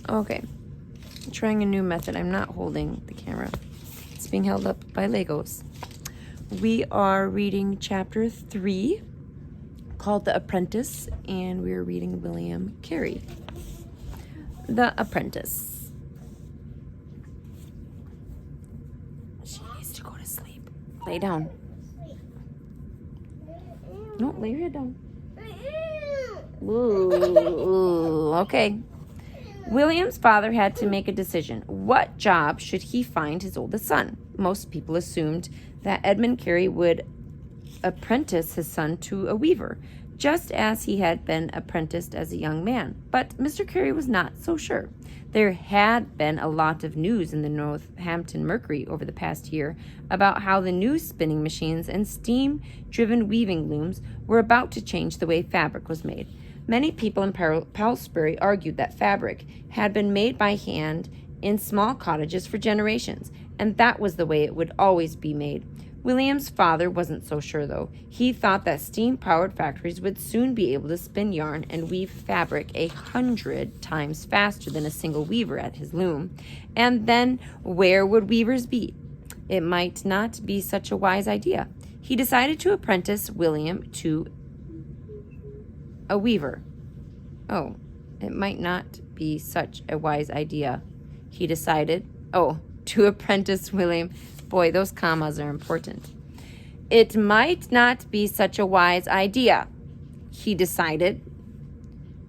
Okay. I'm trying a new method. I'm not holding the camera. It's being held up by Legos. We are reading chapter 3 called The Apprentice, and we're reading William Carey. The Apprentice. She needs to go to sleep. Lay down. No, lay your head down. Ooh, okay. William's father had to make a decision. What job should he find his oldest son? Most people assumed that Edmund Carey would apprentice his son to a weaver, just as he had been apprenticed as a young man. But Mr. Carey was not so sure. There had been a lot of news in the Northampton Mercury over the past year about how the new spinning machines and steam-driven weaving looms were about to change the way fabric was made. Many people in Palsbury argued that fabric had been made by hand in small cottages for generations, and that was the way it would always be made. William's father wasn't so sure, though. He thought that steam-powered factories would soon be able to spin yarn and weave fabric 100 times faster than a single weaver at his loom. And then where would weavers be? It might not be such a wise idea. He decided to apprentice William to a weaver. Oh, it might not be such a wise idea. He decided, to apprentice William. Boy, those commas are important. It might not be such a wise idea. He decided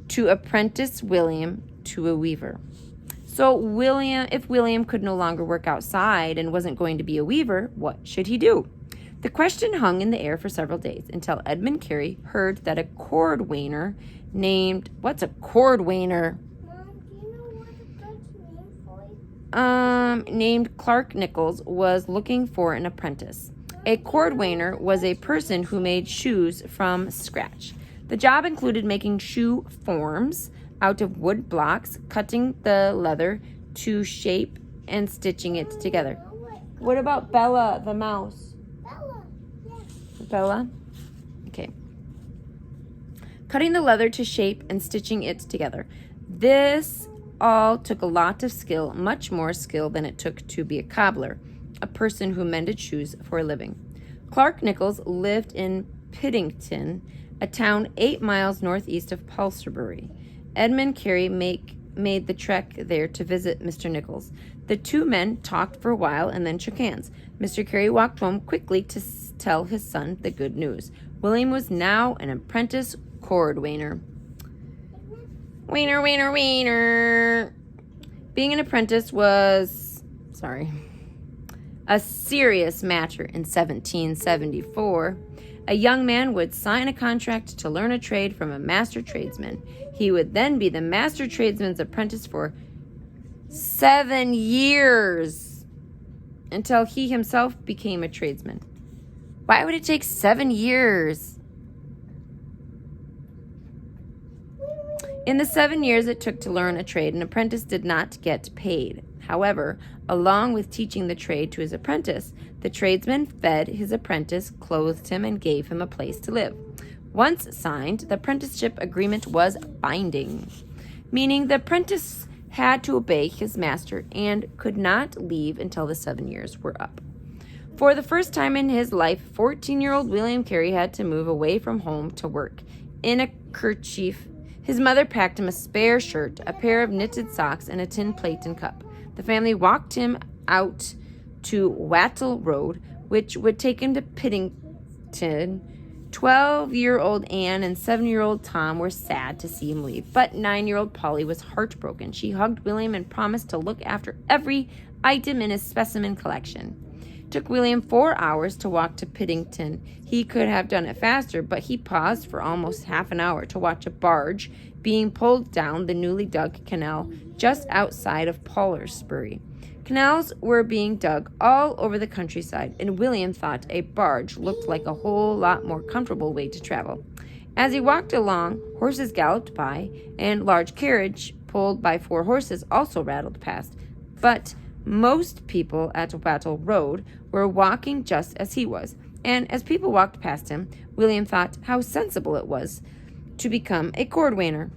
to apprentice William to a weaver. So if William could no longer work outside and wasn't going to be a weaver, what should he do? The question hung in the air for several days until Edmund Carey heard that a cordwainer named... What's a cordwainer? Mom, do you know what a good name for it? Named Clark Nichols was looking for an apprentice. A cordwainer was a person who made shoes from scratch. The job included making shoe forms out of wood blocks, cutting the leather to shape, and stitching it together. What about Bella the mouse? Bella? Okay. Cutting the leather to shape and stitching it together. This all took a lot of skill, much more skill than it took to be a cobbler, a person who mended shoes for a living. Clark Nichols lived in Piddington, a town 8 miles northeast of Palsbury. Edmund Carey made the trek there to visit Mr. Nichols. The two men talked for a while and then shook hands. Mr. Carey walked home quickly to tell his son the good news. William was now an apprentice cordwainer. Wainer. Being an apprentice was, a serious matter in 1774. A young man would sign a contract to learn a trade from a master tradesman. He would then be the master tradesman's apprentice for 7 years until he himself became a tradesman. Why would it take 7 years? In the 7 years it took to learn a trade, an apprentice did not get paid. However, along with teaching the trade to his apprentice, the tradesman fed his apprentice, clothed him, and gave him a place to live. Once signed, the apprenticeship agreement was binding, meaning the apprentice had to obey his master and could not leave until the 7 years were up. For the first time in his life, 14-year-old William Carey had to move away from home to work. In a kerchief, his mother packed him a spare shirt, a pair of knitted socks, and a tin plate and cup. The family walked him out to Wattle Road, which would take him to Piddington. 12-year-old Anne and 7-year-old Tom were sad to see him leave, but 9-year-old Polly was heartbroken. She hugged William and promised to look after every item in his specimen collection. It took William 4 hours to walk to Piddington. He could have done it faster, but he paused for almost half an hour to watch a barge being pulled down the newly dug canal just outside of Palsbury. Canals were being dug all over the countryside, and William thought a barge looked like a whole lot more comfortable way to travel. As he walked along, horses galloped by, and large carriage pulled by 4 horses also rattled past. But most people at Wattle Road were walking just as he was, and as people walked past him, William thought how sensible it was to become a cordwainer.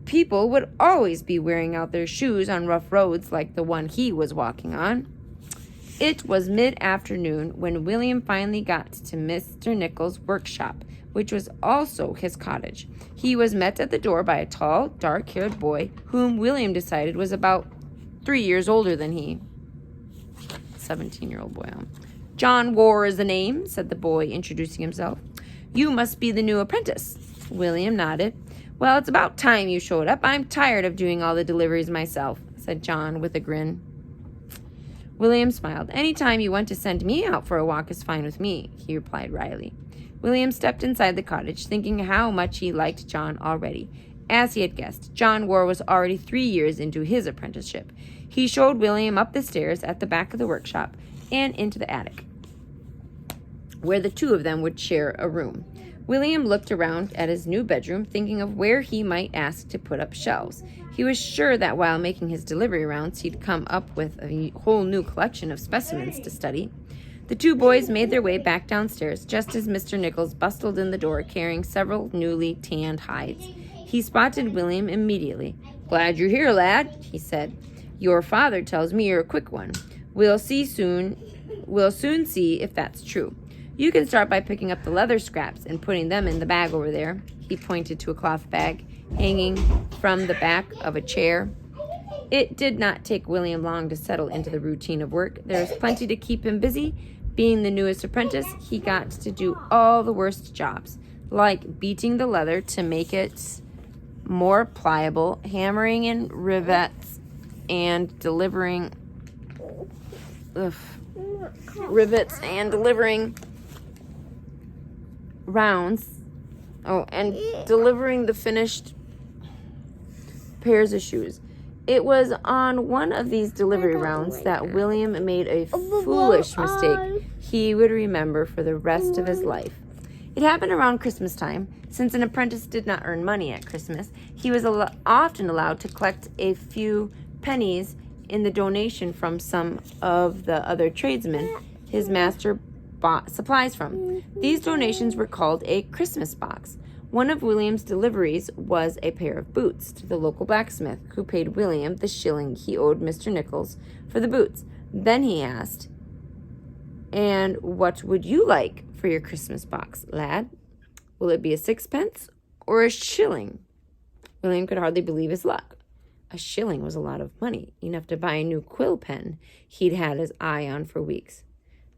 people would always be wearing out their shoes on rough roads like the one he was walking on. It was mid-afternoon when William finally got to Mr. Nichols' workshop, which was also his cottage. He was met at the door by a tall, dark-haired boy whom William decided was about 3 years older than he. 17-year-old boy. John War is the name, said the boy, introducing himself. You must be the new apprentice. William nodded. Well, it's about time you showed up. I'm tired of doing all the deliveries myself, said John with a grin. William smiled. Any time you want to send me out for a walk is fine with me, he replied wryly. William stepped inside the cottage, thinking how much he liked John already. As he had guessed, John War was already 3 years into his apprenticeship. He showed William up the stairs at the back of the workshop and into the attic, where the two of them would share a room. William looked around at his new bedroom, thinking of where he might ask to put up shelves. He was sure that while making his delivery rounds, he'd come up with a whole new collection of specimens to study. The two boys made their way back downstairs just as Mr. Nichols bustled in the door carrying several newly tanned hides. He spotted William immediately. Glad you're here, lad, he said. Your father tells me you're a quick one. We'll soon see if that's true. You can start by picking up the leather scraps and putting them in the bag over there. He pointed to a cloth bag hanging from the back of a chair. It did not take William long to settle into the routine of work. There was plenty to keep him busy. Being the newest apprentice, he got to do all the worst jobs, like beating the leather to make it more pliable, hammering in rivets, and delivering rounds. And delivering the finished pairs of shoes. It was on one of these delivery rounds that William made a foolish mistake he would remember for the rest of his life. It happened around Christmas time. Since an apprentice did not earn money at Christmas, he was often allowed to collect a few pennies in the donation from some of the other tradesmen his master bought supplies from. These donations were called a Christmas box. One of William's deliveries was a pair of boots to the local blacksmith, who paid William the shilling he owed Mr. Nichols for the boots. Then he asked, And what would you like for your Christmas box, lad? Will it be a sixpence or a shilling? William could hardly believe his luck. A shilling was a lot of money, enough to buy a new quill pen he'd had his eye on for weeks.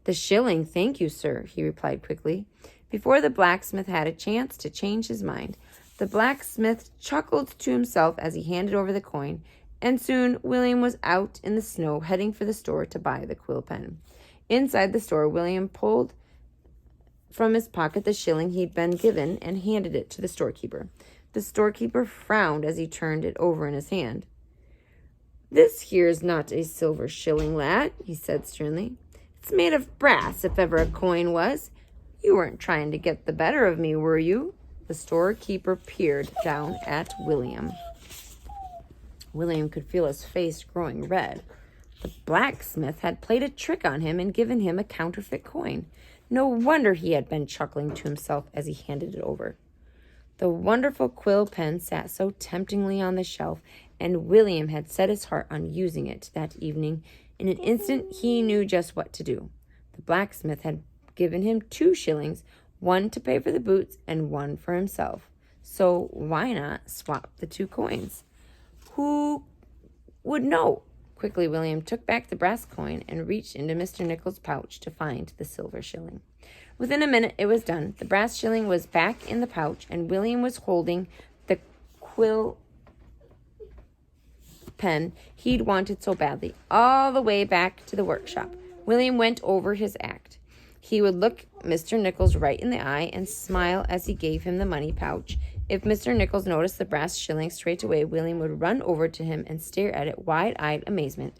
The shilling, thank you, sir, he replied quickly. Before the blacksmith had a chance to change his mind, the blacksmith chuckled to himself as he handed over the coin, and soon William was out in the snow heading for the store to buy the quill pen. Inside the store, William pulled from his pocket the shilling he'd been given and handed it to the storekeeper. The storekeeper frowned as he turned it over in his hand. This here's not a silver shilling, lad, he said sternly. It's made of brass, if ever a coin was. You weren't trying to get the better of me, were you? The storekeeper peered down at William. William could feel his face growing red. The blacksmith had played a trick on him and given him a counterfeit coin. No wonder he had been chuckling to himself as he handed it over. The wonderful quill pen sat so temptingly on the shelf, and William had set his heart on using it that evening. In an instant, he knew just what to do. The blacksmith had given him 2 shillings, one to pay for the boots and one for himself. So why not swap the 2 coins? Who would know? Quickly, William took back the brass coin and reached into Mr. Nichols' pouch to find the silver shilling. Within a minute, it was done. The brass shilling was back in the pouch, and William was holding the quill pen he'd wanted so badly, all the way back to the workshop. William went over his act. He would look Mr. Nichols right in the eye and smile as he gave him the money pouch. If Mr. Nichols noticed the brass shilling straight away, William would run over to him and stare at it wide-eyed amazement.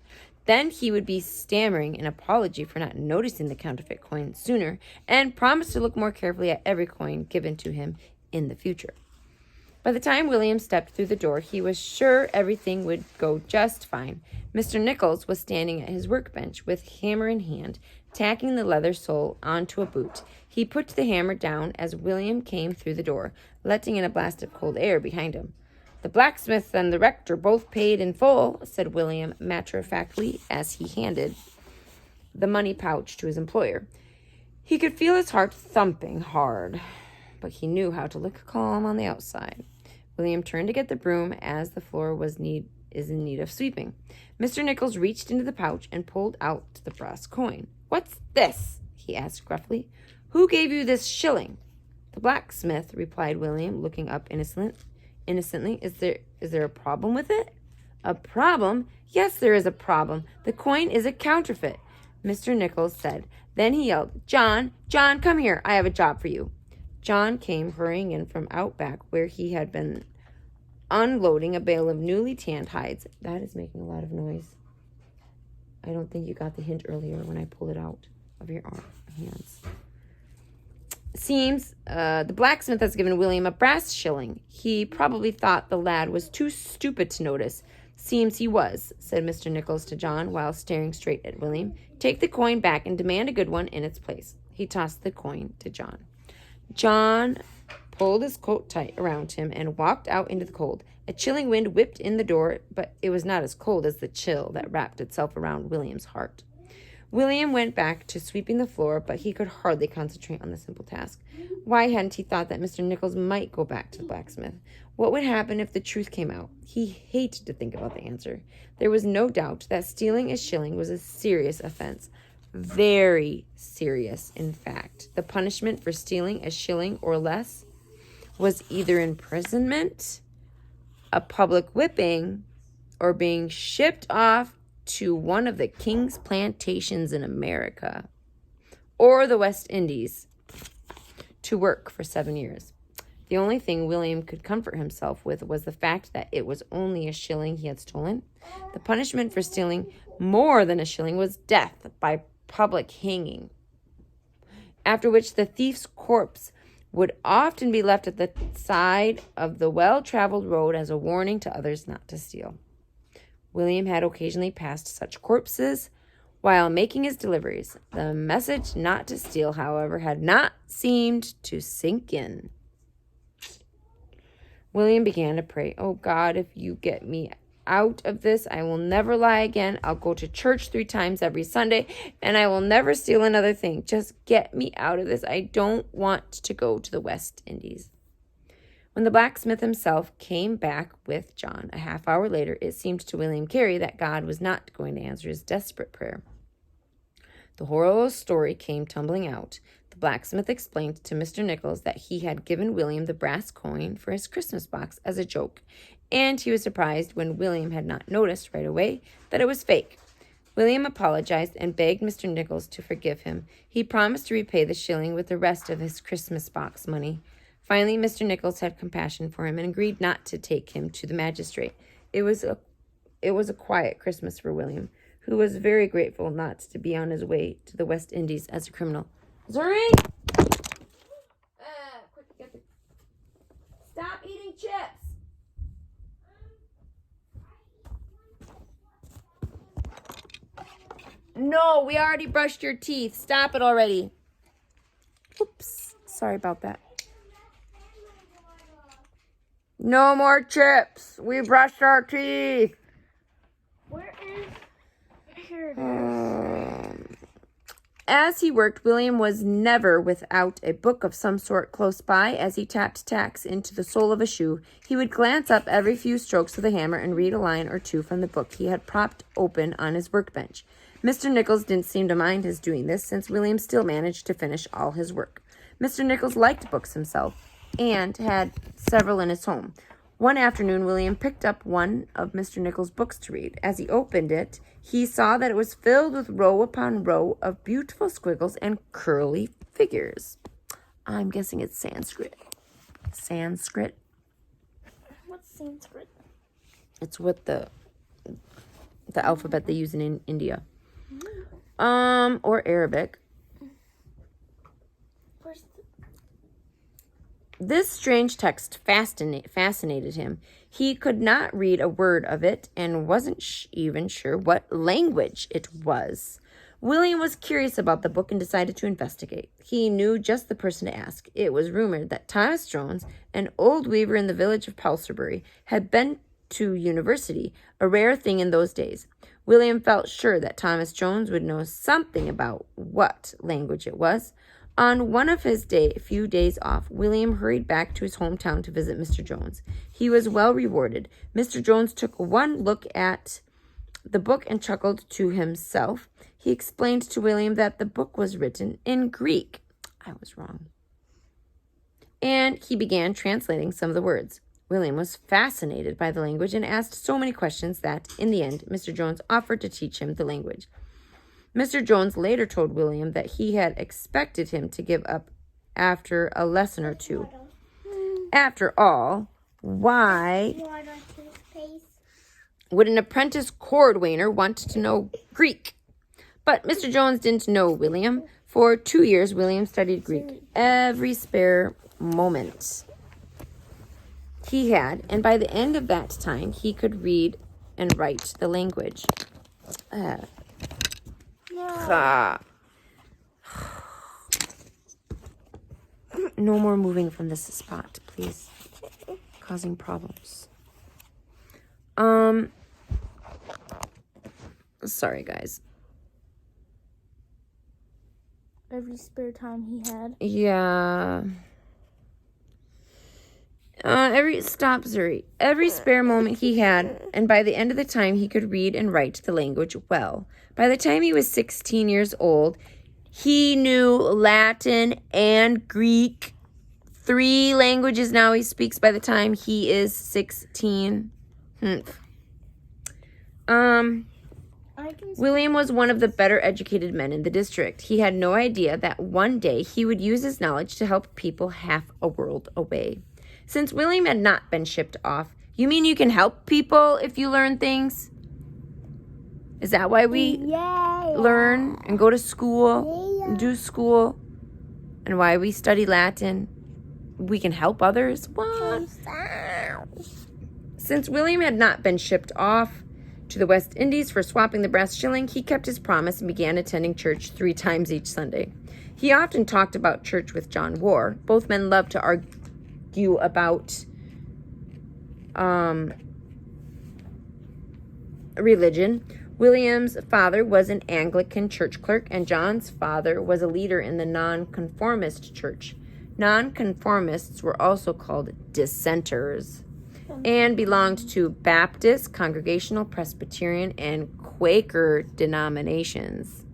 Then he would be stammering an apology for not noticing the counterfeit coin sooner and promise to look more carefully at every coin given to him in the future. By the time William stepped through the door, he was sure everything would go just fine. Mr. Nichols was standing at his workbench with hammer in hand, tacking the leather sole onto a boot. He put the hammer down as William came through the door, letting in a blast of cold air behind him. The blacksmith and the rector both paid in full, said William matter-of-factly as he handed the money pouch to his employer. He could feel his heart thumping hard, but he knew how to look calm on the outside. William turned to get the broom as the floor is in need of sweeping. Mr. Nichols reached into the pouch and pulled out the brass coin. "What's this?" he asked gruffly. "Who gave you this shilling?" "The blacksmith," replied William, looking up innocently. Is there a problem with it?" "A problem? Yes, there is a problem. The coin is a counterfeit," Mr. Nichols said. Then he yelled, John, come here. I have a job for you." John came hurrying in from out back where he had been unloading a bale of newly tanned hides. That is making a lot of noise. I don't think you got the hint earlier when I pulled it out of your hands. Seems the blacksmith has given William a brass shilling. He probably thought the lad was too stupid to notice. "Seems he was," said Mr. Nichols to John while staring straight at William. "Take the coin back and demand a good one in its place." He tossed the coin to John. John pulled his coat tight around him and walked out into the cold. A chilling wind whipped in the door, but it was not as cold as the chill that wrapped itself around William's heart. William went back to sweeping the floor, but he could hardly concentrate on the simple task. Why hadn't he thought that Mr. Nichols might go back to the blacksmith? What would happen if the truth came out? He hated to think about the answer. There was no doubt that stealing a shilling was a serious offense. Very serious, in fact. The punishment for stealing a shilling or less was either imprisonment, a public whipping, or being shipped off to one of the king's plantations in America or the West Indies to work for 7 years. The only thing William could comfort himself with was the fact that it was only a shilling he had stolen. The punishment for stealing more than a shilling was death by public hanging, after which the thief's corpse would often be left at the side of the well-traveled road as a warning to others not to steal. William had occasionally passed such corpses while making his deliveries. The message not to steal, however, had not seemed to sink in. William began to pray, "Oh God, if you get me out of this, I will never lie again. I'll go to church 3 times every Sunday, and I will never steal another thing. Just get me out of this. I don't want to go to the West Indies." When the blacksmith himself came back with John a half hour later, it seemed to William Carey that God was not going to answer his desperate prayer. The horrible story came tumbling out. The blacksmith explained to Mr. Nichols that he had given William the brass coin for his Christmas box as a joke, and he was surprised when William had not noticed right away that it was fake. William apologized and begged Mr. Nichols to forgive him. He promised to repay the shilling with the rest of his Christmas box money. Finally, Mr. Nichols had compassion for him and agreed not to take him to the magistrate. It was a quiet Christmas for William, who was very grateful not to be on his way to the West Indies as a criminal. Zuri! Stop eating chips! No, we already brushed your teeth. Stop it already. Oops. Sorry about that. No more chips. We brushed our teeth. Where is... Here it is. As he worked, William was never without a book of some sort close by. As he tapped tacks into the sole of a shoe, he would glance up every few strokes with a hammer and read a line or two from the book he had propped open on his workbench. Mr. Nichols didn't seem to mind his doing this, since William still managed to finish all his work. Mr. Nichols liked books himself, and had several in his home. One afternoon, William picked up one of Mr. Nichols' books to read. As he opened it, he saw that it was filled with row upon row of beautiful squiggles and curly figures. I'm guessing it's Sanskrit. Sanskrit? What's Sanskrit? It's what the alphabet they use in India. Or Arabic. This strange text fascinated him. He could not read a word of it and wasn't even sure what language it was. William was curious about the book and decided to investigate. He knew just the person to ask. It was rumored that Thomas Jones, an old weaver in the village of Palserbury, had been to university, a rare thing in those days. William felt sure that Thomas Jones would know something about what language it was. On one of his few days off, William hurried back to his hometown to visit Mr. Jones. He was well rewarded. Mr. Jones took one look at the book and chuckled to himself. He explained to William that the book was written in Greek. I was wrong. And he began translating some of the words. William was fascinated by the language and asked so many questions that, in the end, Mr. Jones offered to teach him the language. Mr. Jones later told William that he had expected him to give up after a lesson or two. After all, why would an apprentice cordwainer want to know Greek? But Mr. Jones didn't know William. For 2 years, William studied Greek every spare moment he had, and by the end of that time, he could read and write the language. No more moving from this spot, please. Causing problems. Sorry, guys. Every spare time he had. Yeah. Every spare moment he had, and by the end of the time, he could read and write the language well. By the time he was 16 years old, he knew Latin and Greek. 3 languages now he speaks by the time he is 16. William was one of the better educated men in the district. He had no idea that one day he would use his knowledge to help people half a world away. Since William had not been shipped off, you mean you can help people if you learn things? Is that why we learn and go to school and do school? And why we study Latin? We can help others? What? Since William had not been shipped off to the West Indies for swapping the brass shilling, he kept his promise and began attending church 3 times each Sunday. He often talked about church with John Warr. Both men loved to argue about religion. William's father was an Anglican church clerk, and John's father was a leader in the nonconformist church. Nonconformists were also called dissenters and belonged to Baptist, Congregational, Presbyterian, and Quaker denominations.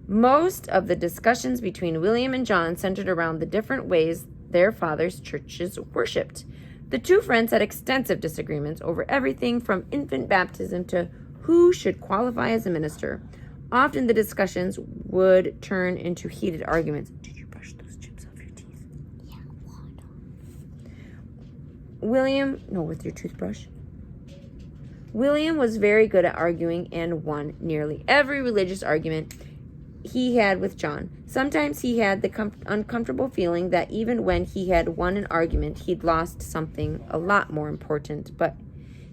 Most of the discussions between William and John centered around the different ways their father's churches worshipped. The two friends had extensive disagreements over everything from infant baptism to who should qualify as a minister. Often the discussions would turn into heated arguments. Did you brush those chips off your teeth? Yeah, with your toothbrush. William was very good at arguing and won nearly every religious argument he had with John. Sometimes he had the uncomfortable feeling that even when he had won an argument, he'd lost something a lot more important, but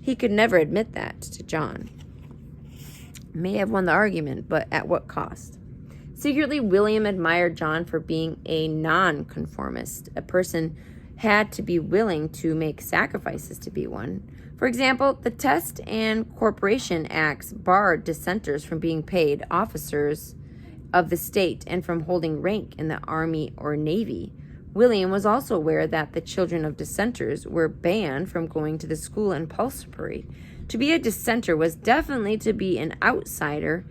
he could never admit that to John. May have won the argument, but at what cost? Secretly, William admired John for being a nonconformist. A person had to be willing to make sacrifices to be one. For example, the Test and Corporation Acts barred dissenters from being paid officers of the state and from holding rank in the army or navy. William was also aware that the children of dissenters were banned from going to the school in Palsbury. To be a dissenter was definitely to be an outsider,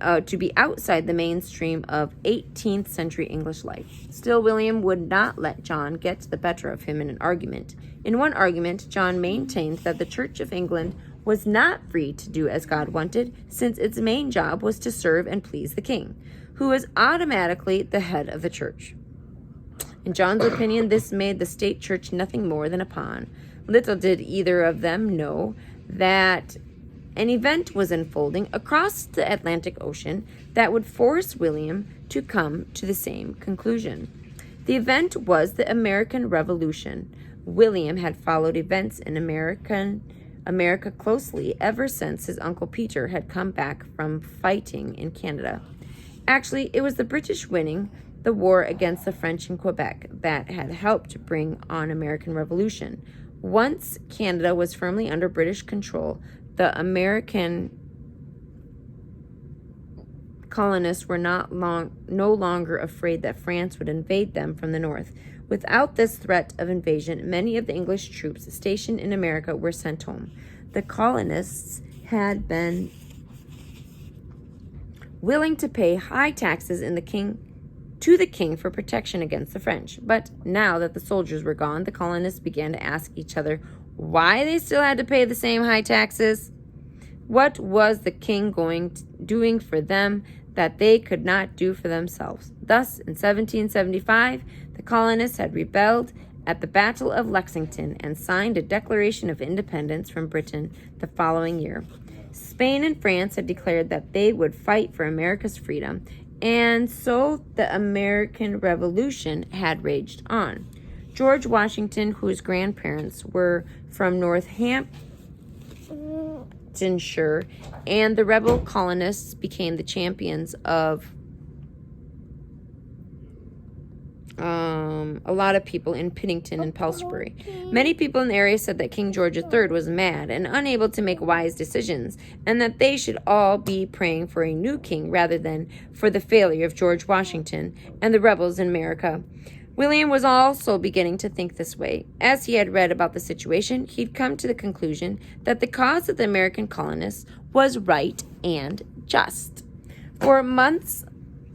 to be outside the mainstream of 18th century English life. Still, William would not let John get the better of him in an argument. In one argument, John maintained that the Church of England was not free to do as God wanted, since its main job was to serve and please the king, who was automatically the head of the church. In John's opinion, this made the state church nothing more than a pawn. Little did either of them know that an event was unfolding across the Atlantic Ocean that would force William to come to the same conclusion. The event was the American Revolution. William had followed events in America closely ever since his Uncle Peter had come back from fighting in Canada. Actually, it was the British winning the war against the French in Quebec that had helped bring on American Revolution. Once Canada was firmly under British control, the American colonists were no longer afraid that France would invade them from the north. Without this threat of invasion, many of the English troops stationed in America were sent home. The colonists had been willing to pay high taxes to the king for protection against the French. But now that the soldiers were gone, the colonists began to ask each other why they still had to pay the same high taxes. What was the king doing for them that they could not do for themselves? Thus, in 1775, the colonists had rebelled at the Battle of Lexington and signed a Declaration of Independence from Britain the following year. Spain and France had declared that they would fight for America's freedom, and so the American Revolution had raged on. George Washington, whose grandparents were from Northamptonshire, and the rebel colonists became the champions of a lot of people in Pennington and Pelsbury. Many people in the area said that King George III was mad and unable to make wise decisions, and that they should all be praying for a new king rather than for the failure of George Washington and the rebels in America. William was also beginning to think this way. As he had read about the situation, he'd come to the conclusion that the cause of the American colonists was right and just. For months,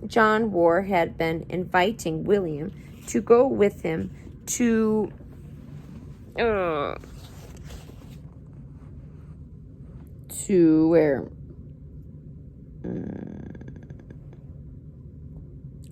John War had been inviting William to go with him to where?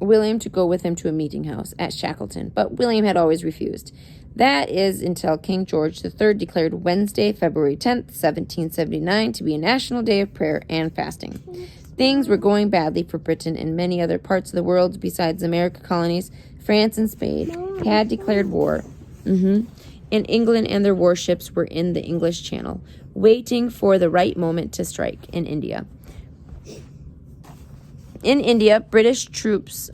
William to go with him to a meeting house at Shackleton, but William had always refused. That is until King George III declared Wednesday, February 10th, 1779, to be a national day of prayer and fasting. Things were going badly for Britain and many other parts of the world besides the American colonies. France and Spain had declared war. And England and their warships were in the English Channel, waiting for the right moment to strike in India. British troops...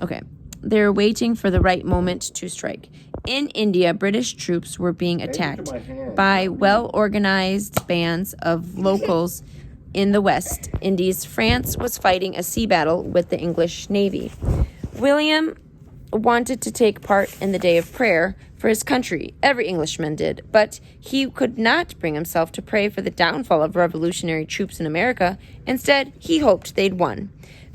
They're waiting for the right moment to strike. In India, British troops were being attacked by well-organized bands of locals in the West Indies. France was fighting a sea battle with the English Navy. William wanted to take part in the day of prayer for his country. Every Englishman did, but he could not bring himself to pray for the downfall of revolutionary troops in America. Instead, he hoped they'd won.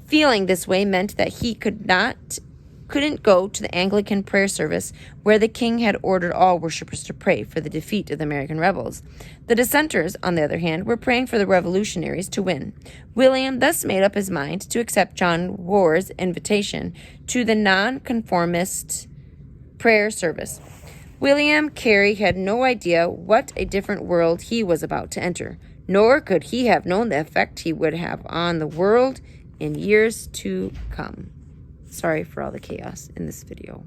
Feeling this way meant that he couldn't go to the Anglican prayer service where the king had ordered all worshippers to pray for the defeat of the American rebels. The dissenters, on the other hand, were praying for the revolutionaries to win. William thus made up his mind to accept John War's invitation to the nonconformist prayer service. William Carey had no idea what a different world he was about to enter, nor could he have known the effect he would have on the world in years to come. Sorry for all the chaos in this video.